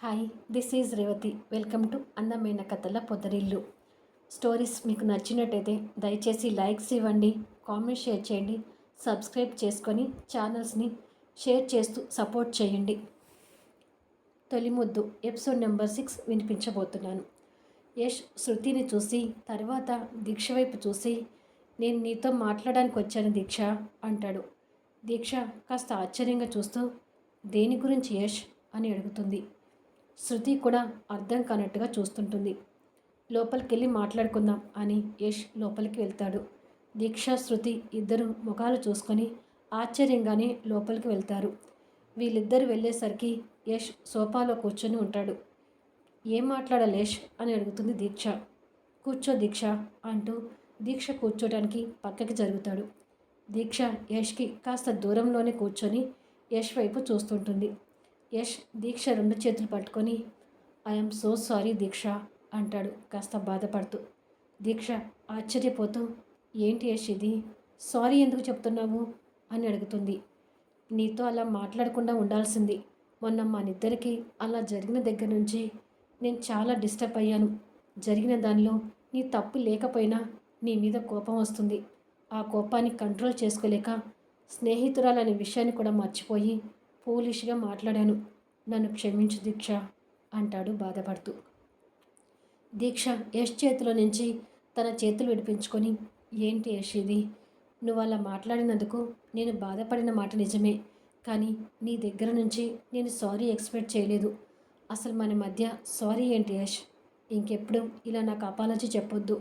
Hi, this is Revathi. Welcome to అందమైన కథల పొదరిల్లు. Stories మీకు నచ్చినట్టయితే దయచేసి లైక్స్ ఇవ్వండి, కామెంట్ షేర్ చేయండి, సబ్స్క్రైబ్ చేసుకొని ఛానల్స్ని షేర్ చేస్తూ సపోర్ట్ చేయండి. తొలి ముద్దు ఎపిసోడ్ నెంబర్ 6 వినిపించబోతున్నాను. యష్ శృతిని చూసి తర్వాత దీక్ష వైపు చూసి, నేను నీతో మాట్లాడడానికి వచ్చాను దీక్ష అంటాడు. దీక్ష కాస్త ఆశ్చర్యంగా చూస్తూ, దేని గురించి యష్ అని అడుగుతుంది. శృతి కూడా అర్థం కానట్టుగా చూస్తుంటుంది. లోపలికి వెళ్ళి మాట్లాడుకుందాం అని యష్ లోపలికి వెళ్తాడు. దీక్ష శృతి ఇద్దరు ముఖాలు చూసుకొని ఆశ్చర్యంగానే లోపలికి వెళ్తారు. వీళ్ళిద్దరు వెళ్ళేసరికి యష్ సోఫాలో కూర్చొని ఉంటాడు. ఏం మాట్లాడాలి యష్ అని అడుగుతుంది దీక్ష. కూర్చో దీక్ష అంటూ దీక్ష కూర్చోడానికి పక్కకి జరుగుతాడు. దీక్ష యష్కి కాస్త దూరంలోనే కూర్చొని యష్ వైపు చూస్తుంటుంది. యష్ దీక్ష రెండు చేతులు పట్టుకొని, ఐఎమ్ సో సారీ దీక్ష అంటాడు కాస్త బాధపడుతూ. దీక్ష ఆశ్చర్యపోతూ, ఏంటి యష్ ఇది, సారీ ఎందుకు చెప్తున్నావు అని అడుగుతుంది. నీతో అలా మాట్లాడకుండా ఉండాల్సింది. మొన్న మనిద్దరికీ అలా జరిగిన దగ్గర నుంచి నేను చాలా డిస్టర్బ్ అయ్యాను. జరిగిన దానిలో నీ తప్పు లేకపోయినా నీ మీద కోపం వస్తుంది. ఆ కోపాన్ని కంట్రోల్ చేసుకోలేక స్నేహితురాలనే విషయాన్ని కూడా మర్చిపోయి ఫూలిష్గా మాట్లాడాను. నన్ను క్షమించు దీక్ష అంటాడు బాధపడుతూ. దీక్ష యష్ చేతిలో నుంచి తన చేతులు విడిపించుకొని, ఏంటి యష్ ఇది, నువ్వు అలా మాట్లాడినందుకు నేను బాధపడిన మాట నిజమే, కానీ నీ దగ్గర నుంచి నేను సారీ ఎక్స్పెక్ట్ చేయలేదు. అసలు మన మధ్య సారీ ఏంటి యష్, ఇంకెప్పుడు ఇలా నాకు అపాలజీ చెప్పొద్దు.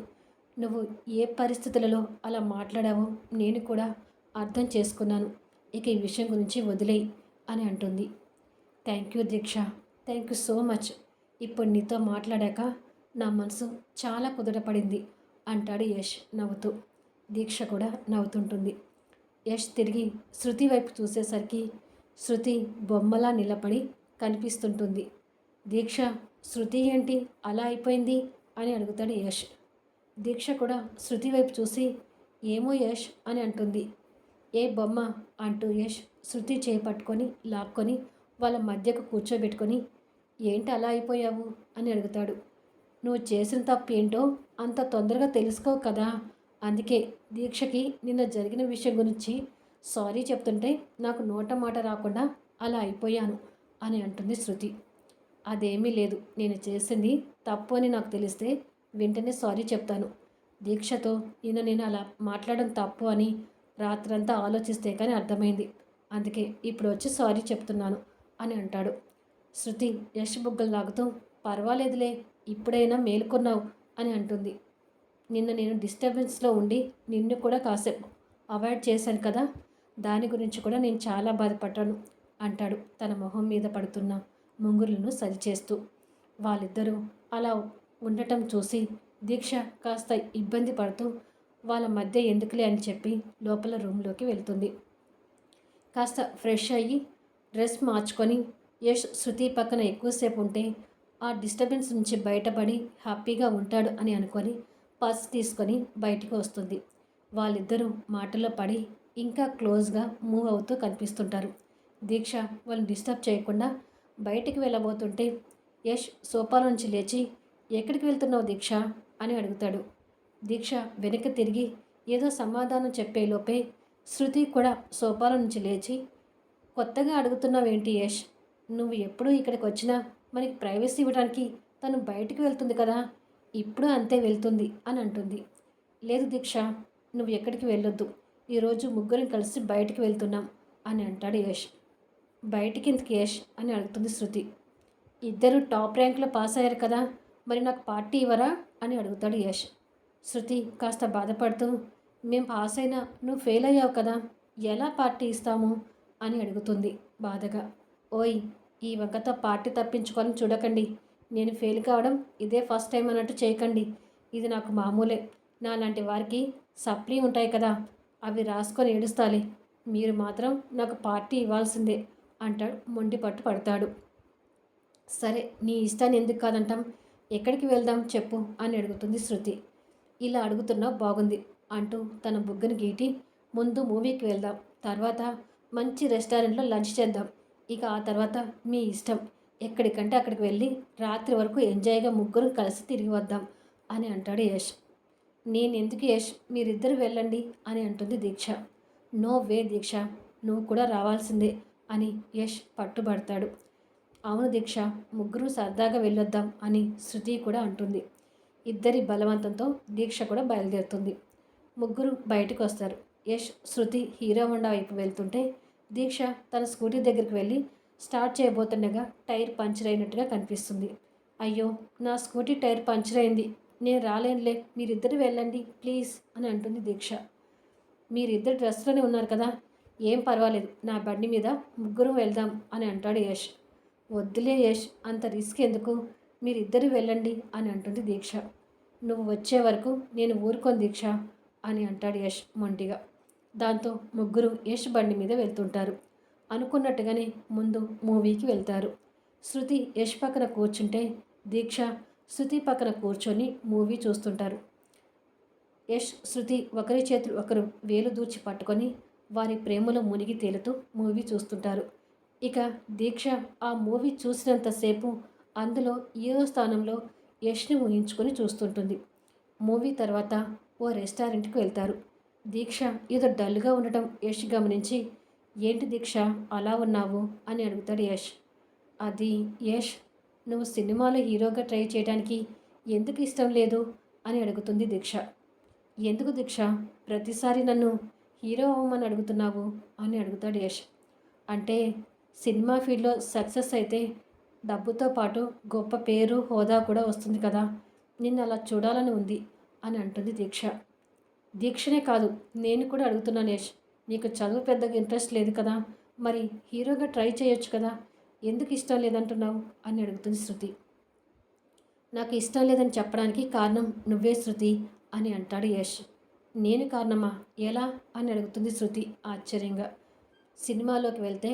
నువ్వు ఏ పరిస్థితులలో అలా మాట్లాడావో నేను కూడా అర్థం చేసుకున్నాను. ఇక ఈ విషయం గురించి వదిలేయి అని అంటుంది. Thank you Deeksha, thank you so much. ఇప్పుడు నీతో మాట్లాడాక నా మనసు చాలా కుదుటపడింది అంటాడు యష్ నవ్వుతూ. దీక్ష కూడా నవ్వుతుంటుంది. యష్ తిరిగి శృతి వైపు చూసేసరికి శృతి బొమ్మలా నిలబడి కనిపిస్తుంటుంది. దీక్ష, శృతి ఏంటి అలా అయిపోయింది అని అడుగుతాడు యష్. దీక్ష కూడా శృతి వైపు చూసి, ఏమో యష్ అని అంటుంది. ఏ బొమ్మ అంటూ యష్ శృతి చేపట్టుకొని లాక్కొని వాళ్ళ మధ్యకు కూర్చోబెట్టుకొని, ఏంటి అలా అయిపోయావు అని అడుగుతాడు. నువ్వు చేసిన తప్పు ఏంటో అంత తొందరగా తెలుసుకోవు కదా, అందుకే దీక్షకి నిన్న జరిగిన విషయం గురించి సారీ చెప్తుంటే నాకు నోట మాట రాకుండా అలా అయిపోయాను అని అంటుంది శృతి. అదేమీ లేదు, నేను చేసింది తప్పు అని నాకు తెలిస్తే వెంటనే సారీ చెప్తాను. దీక్షతో నేను అలా మాట్లాడడం తప్పు అని రాత్రంతా ఆలోచిస్తే కానీ అర్థమైంది. అందుకే ఇప్పుడు వచ్చి సారీ చెప్తున్నాను అని అంటాడు. శృతి యష్ బుగ్గలు లాగుతూ, పర్వాలేదులే, ఇప్పుడైనా మేలుకున్నావు అని అంటుంది. నిన్న నేను డిస్టర్బెన్స్లో ఉండి నిన్ను కూడా కాసేపు అవాయిడ్ చేశాను కదా, దాని గురించి కూడా నేను చాలా బాధపడ్డాను అంటాడు తన మొహం మీద పడుతున్న ముంగురులను సరిచేస్తూ. వాళ్ళిద్దరూ అలా ఉండటం చూసి దీక్ష కాస్త ఇబ్బంది పడుతూ వాళ్ళ మధ్య ఎందుకులే అని చెప్పి లోపల రూమ్లోకి వెళ్తుంది. కాస్త ఫ్రెష్ అయ్యి డ్రెస్ మార్చుకొని యష్ శృతి పక్కన ఎక్కువసేపు ఉంటే ఆ డిస్టర్బెన్స్ నుంచి బయటపడి హ్యాపీగా ఉంటాడు అని అనుకొని పర్స్ తీసుకొని బయటికి వస్తుంది. వాళ్ళిద్దరూ మాటల్లో పడి ఇంకా క్లోజ్గా మూవ్ అవుతూ కనిపిస్తుంటారు. దీక్ష వాళ్ళని డిస్టర్బ్ చేయకుండా బయటికి వెళ్ళబోతుంటే యష్ సోఫా నుంచి లేచి, ఎక్కడికి వెళ్తున్నావు దీక్ష అని అడుగుతాడు. దీక్ష వెనక్కి తిరిగి ఏదో సమాధానం చెప్పేలోపే శృతి కూడా సోఫాల నుంచి లేచి, కొత్తగా అడుగుతున్నావేంటి యష్, నువ్వు ఎప్పుడు ఇక్కడికి వచ్చినా మనకి ప్రైవసీ ఇవ్వడానికి తను బయటికి వెళ్తుంది కదా, ఇప్పుడు అంతే వెళ్తుంది అని అంటుంది. లేదు దీక్ష, నువ్వు ఎక్కడికి వెళ్ళొద్దు, ఈరోజు ముగ్గురం కలిసి బయటికి వెళ్తున్నాం అని అంటాడు యష్. బయటికి ఎందుకు యష్ అని అడుగుతుంది శృతి. ఇద్దరు టాప్ ర్యాంక్లో పాస్ అయ్యారు కదా, మరి నాకు పార్టీ ఇవ్వరా అని అడుగుతాడు యష్. శృతి కాస్త బాధపడుతూ, మేం పాస్ అయినా నువ్వు ఫెయిల్ అయ్యావు కదా, ఎలా పార్టీ ఇస్తాము అని అడుగుతుంది బాధగా. ఓయ్, ఈ వంకతో పార్టీ తప్పించుకోవాలని చూడకండి, నేను ఫెయిల్ కావడం ఇదే ఫస్ట్ టైం అన్నట్టు చేయకండి, ఇది నాకు మామూలే, నాలాంటి వారికి సప్లీ ఉంటాయి కదా, అవి రాసుకొని ఏడుస్తాలి, మీరు మాత్రం నాకు పార్టీ ఇవ్వాల్సిందే అంటాడు మొండి పట్టు పడతాడు. సరే, నీ ఇష్టాన్ని ఎందుకు కాదంటాం, ఎక్కడికి వెళ్దాం చెప్పు అని అడుగుతుంది శృతి. ఇలా అడుగుతున్నా బాగుంది అంటూ తన బుగ్గని గీటి, ముందు మూవీకి వెళ్దాం, తర్వాత మంచి రెస్టారెంట్లో లంచ్ చేద్దాం, ఇక ఆ తర్వాత మీ ఇష్టం, ఎక్కడికంటే అక్కడికి వెళ్ళి రాత్రి వరకు ఎంజాయ్గా ముగ్గురం కలిసి తిరిగి వద్దాం అని అంటాడు యష్. నేనెందుకు యష్, మీరిద్దరు వెళ్ళండి అని అంటుంది దీక్ష. నో వే దీక్ష, నువ్వు కూడా రావాల్సిందే అని యష్ పట్టుబడతాడు. అవును దీక్ష, ముగ్గురు సరదాగా వెళ్ళొద్దాం అని శృతి కూడా అంటుంది. ఇద్దరి బలవంతంతో దీక్ష కూడా బయలుదేరుతుంది. ముగ్గురు బయటకు వస్తారు. యష్, శృతి హీరో హోండా వైపు వెళ్తుంటే దీక్ష తన స్కూటీ దగ్గరికి వెళ్ళి స్టార్ట్ చేయబోతుండగా టైర్ పంచర్ అయినట్టుగా కనిపిస్తుంది. అయ్యో, నా స్కూటీ టైర్ పంచర్ అయింది, నేను రాలేనులే, మీరిద్దరు వెళ్ళండి ప్లీజ్ అని అంటుంది దీక్ష. మీరిద్దరు డ్రెస్లోనే ఉన్నారు కదా, ఏం పర్వాలేదు, నా బండి మీద ముగ్గురు వెళ్దాం అని అంటాడు యష్. వద్దులే యష్, అంత రిస్క్ ఎందుకు, మీరిద్దరు వెళ్ళండి అని అంటుంది దీక్ష. నువ్వు వచ్చే వరకు నేను ఊరుకోను దీక్ష అని అంటాడు యష్ మొండిగా. దాంతో ముగ్గురు యష్ బండి మీద వెళ్తుంటారు. అనుకున్నట్టుగానే ముందు మూవీకి వెళ్తారు. శృతి యష్ పక్కన కూర్చుంటే దీక్ష శృతి పక్కన కూర్చొని మూవీ చూస్తుంటారు. యష్, శృతి ఒకరి చేతులు ఒకరు వేలు దూచి పట్టుకొని వారి ప్రేమలో మునిగి తేలుతూ మూవీ చూస్తుంటారు. ఇక దీక్ష ఆ మూవీ చూసినంతసేపు అందులో హీరో స్థానంలో యష్ని ఊహించుకొని చూస్తుంటుంది. మూవీ తర్వాత ఓ రెస్టారెంట్కి వెళ్తారు. దీక్ష ఏదో డల్గా ఉండటం యష్ గమనించి, ఏంటి దీక్ష అలా ఉన్నావు అని అడుగుతాడు యష్. అది యష్, నువ్వు సినిమాలో హీరోగా ట్రై చేయడానికి ఎందుకు ఇష్టం లేదు అని అడుగుతుంది దీక్ష. ఎందుకు దీక్ష ప్రతిసారి నన్ను హీరో అవ్వమని అడుగుతున్నావు అని అడుగుతాడు యష్. అంటే సినిమా ఫీల్డ్లో సక్సెస్ అయితే డబ్బుతో పాటు గొప్ప పేరు హోదా కూడా వస్తుంది కదా, నిన్ను అలా చూడాలని ఉంది అని అంటుంది దీక్ష. దీక్షనే కాదు, నేను కూడా అడుగుతున్నాను యష్, నీకు చదువు పెద్దగా ఇంట్రెస్ట్ లేదు కదా, మరి హీరోగా ట్రై చేయొచ్చు కదా, ఎందుకు ఇష్టం లేదంటున్నావు అని అడుగుతుంది శృతి. నాకు ఇష్టం లేదని చెప్పడానికి కారణం నువ్వే శృతి అని అంటాడు యష్. నేను కారణమా, ఎలా అని అడుగుతుంది శృతి ఆశ్చర్యంగా. సినిమాలోకి వెళ్తే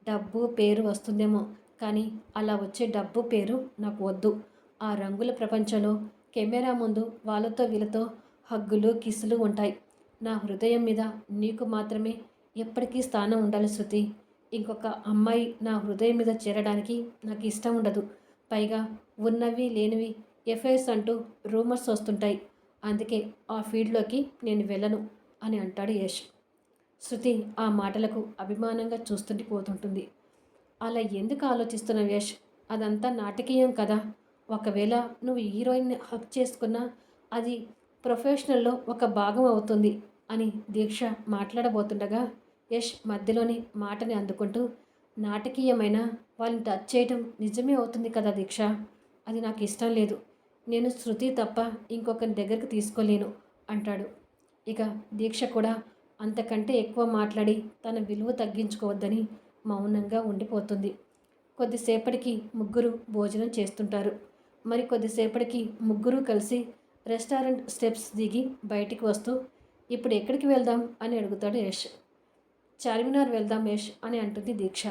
డబ్బు పేరు వస్తుందేమో, కానీ అలా వచ్చే డబ్బు పేరు నాకు వద్దు. ఆ రంగుల ప్రపంచంలో కెమెరా ముందు వాళ్ళతో వీళ్ళతో హగ్గులు కిస్సులు ఉంటాయి. నా హృదయం మీద నీకు మాత్రమే ఎప్పటికీ స్థానం ఉండాలి శృతి. ఇంకొక అమ్మాయి నా హృదయం మీద చేరడానికి నాకు ఇష్టం ఉండదు. పైగా ఉన్నవి లేనివి ఎఫ్ఐఆర్స్ అంటూ రూమర్స్ వస్తుంటాయి. అందుకే ఆ ఫీల్డ్లోకి నేను వెళ్ళను అని అంటాడు యష్. శృతి ఆ మాటలకు అభిమానంగా చూస్తుండిపోతుంటుంది. అలా ఎందుకు ఆలోచిస్తున్నావు యష్, అదంతా నాటకీయం కదా, ఒకవేళ నువ్వు హీరోయిన్ని హక్ చేసుకున్నా అది ప్రొఫెషనల్లో ఒక భాగం అవుతుంది అని దీక్ష మాట్లాడబోతుండగా యష్ మధ్యలోని మాటని అందుకుంటూ, నాటకీయమైన వాళ్ళని టచ్ చేయడం నిజమే అవుతుంది కదా దీక్ష, అది నాకు ఇష్టం లేదు, నేను శృతి తప్ప ఇంకొకరి దగ్గరికి తీసుకోలేను అంటాడు. ఇక దీక్ష కూడా అంతకంటే ఎక్కువ మాట్లాడి తన విలువ తగ్గించుకోవద్దని మౌనంగా ఉండిపోతుంది. కొద్దిసేపటికి ముగ్గురు భోజనం చేస్తుంటారు. మరి కొద్దిసేపటికి ముగ్గురు కలిసి రెస్టారెంట్ స్టెప్స్ దిగి బయటికి వస్తూ, ఇప్పుడు ఎక్కడికి వెళ్దాం అని అడుగుతాడు యష్. చార్మినార్ వెళ్దాం యష్ అని అంటుంది దీక్ష.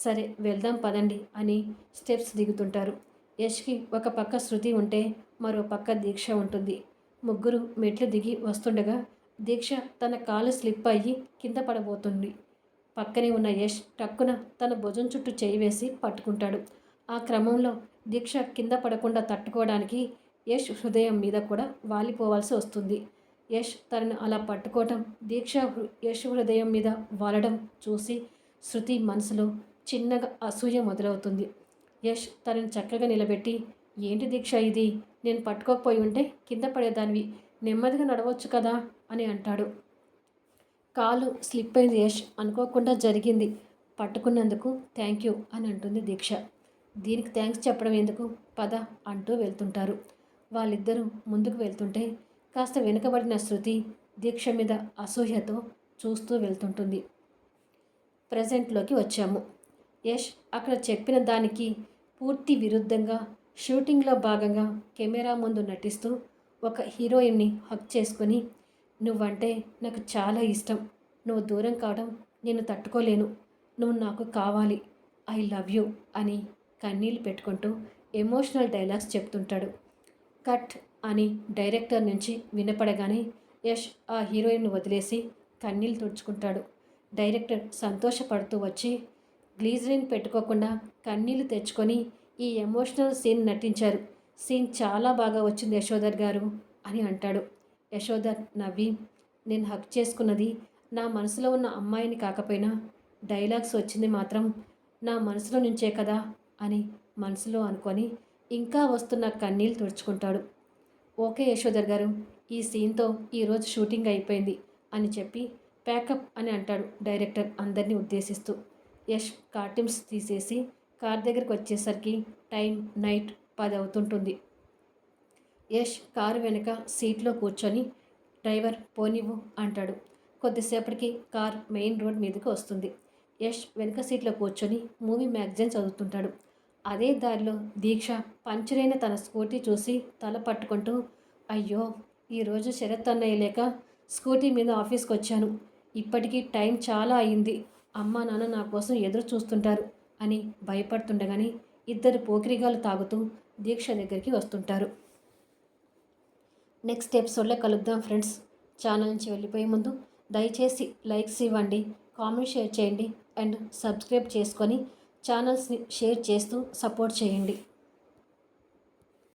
సరే వెళ్దాం పదండి అని స్టెప్స్ దిగుతుంటారు. యష్కి ఒక పక్క శృతి ఉంటే మరో పక్క దీక్ష ఉంటుంది. ముగ్గురు మెట్లు దిగి వస్తుండగా దీక్ష తన కాలు స్లిప్ అయ్యి కింద పడబోతుంది. పక్కనే ఉన్న యష్ టక్కున తన భుజం చుట్టూ చేయి వేసి పట్టుకుంటాడు. ఆ క్రమంలో దీక్ష కింద పడకుండా తట్టుకోవడానికి యష్ హృదయం మీద కూడా వాలిపోవాల్సి వస్తుంది. యష్ తనను అలా పట్టుకోవటం, దీక్ష యష్ హృదయం మీద వాలడం చూసి శృతి మనసులో చిన్నగా అసూయ మొదలవుతుంది. యష్ తనని చక్కగా నిలబెట్టి, ఏంటి దీక్ష ఇది, నేను పట్టుకోకపోయి ఉంటే కింద పడేదానివి, నెమ్మదిగా నడవచ్చు కదా అని అంటాడు. కాలు స్లిప్ అయింది యష్, అనుకోకుండా జరిగింది, పట్టుకున్నందుకు థ్యాంక్ యూ అని అంటుంది దీక్ష. దీనికి థ్యాంక్స్ చెప్పడం ఎందుకు, పద అంటూ వెళ్తుంటారు. వాళ్ళిద్దరూ ముందుకు వెళ్తుంటే కాస్త వెనుకబడిన శృతి దీక్ష మీద అసూయతో చూస్తూ వెళ్తుంటుంది. ప్రజెంట్లోకి వచ్చాము. యష్ అక్కడ చెప్పిన దానికి పూర్తి విరుద్ధంగా షూటింగ్లో భాగంగా కెమెరా ముందు నటిస్తూ ఒక హీరోయిన్ని హక్ చేసుకొని, నువ్వంటే నాకు చాలా ఇష్టం, నువ్వు దూరం కావడం నేను తట్టుకోలేను, నువ్వు నాకు కావాలి, ఐ లవ్ యూ అని కన్నీళ్ళు పెట్టుకుంటూ ఎమోషనల్ డైలాగ్స్ చెప్తుంటాడు. కట్ అని డైరెక్టర్ నుంచి వినపడగానే యష్ ఆ హీరోయిన్ను వదిలేసి కన్నీళ్ళు తుడుచుకుంటాడు. డైరెక్టర్ సంతోషపడుతూ వచ్చి, గ్లీజరిన్ పెట్టుకోకుండా కన్నీళ్లు తెచ్చుకొని ఈ ఎమోషనల్ సీన్ నటించారు. సీన్ చాలా బాగా వచ్చింది యశోధర్ గారు అని అంటాడు. యశోధర్ నవ్వి, నేను హక్ చేసుకున్నది నా మనసులో ఉన్న అమ్మాయిని కాకపోయినా డైలాగ్స్ వచ్చింది మాత్రం నా మనసులో నుంచే కదా అని మనసులో అనుకొని ఇంకా వస్తున్న కన్నీళ్ళు తుడుచుకుంటాడు. ఓకే యశోధర్ గారు, ఈ సీన్తో ఈరోజు షూటింగ్ అయిపోయింది అని చెప్పి ప్యాకప్ అని అంటాడు డైరెక్టర్ అందరినీ ఉద్దేశిస్తూ. యష్ కార్టూన్స్ తీసేసి కార్ దగ్గరికి వచ్చేసరికి టైం నైట్ 10 అవుతుంటుంది. యష్ కారు వెనుక సీట్లో కూర్చొని డ్రైవర్ పోనివ్వు అంటాడు. కొద్దిసేపటికి కార్ మెయిన్ రోడ్ మీదకి వస్తుంది. యష్ వెనుక సీట్లో కూర్చొని మూవీ మ్యాగజైన్ చదువుతుంటాడు. అదే దారిలో దీక్ష పంచరైన తన స్కూటీ చూసి తల పట్టుకుంటూ, అయ్యో ఈరోజు శరత్ అన్నయ్య లేక స్కూటీ మీద ఆఫీస్కి వచ్చాను. ఇప్పటికీ టైం చాలా అయింది. అమ్మా నాన్న నా కోసం ఎదురు చూస్తుంటారు అని భయపడుతుండగానే ఇద్దరు పోకిరిగాలు తాగుతూ దీక్ష దగ్గరికి వస్తుంటారు. నెక్స్ట్ ఎపిసోడ్లో కలుద్దాం ఫ్రెండ్స్. ఛానల్ నుంచి వెళ్ళిపోయే ముందు దయచేసి లైక్స్ ఇవ్వండి, కామెంట్ షేర్ చేయండి అండ్ సబ్స్క్రైబ్ చేసుకొని ఛానల్స్ని షేర్ చేస్తూ సపోర్ట్ చేయండి.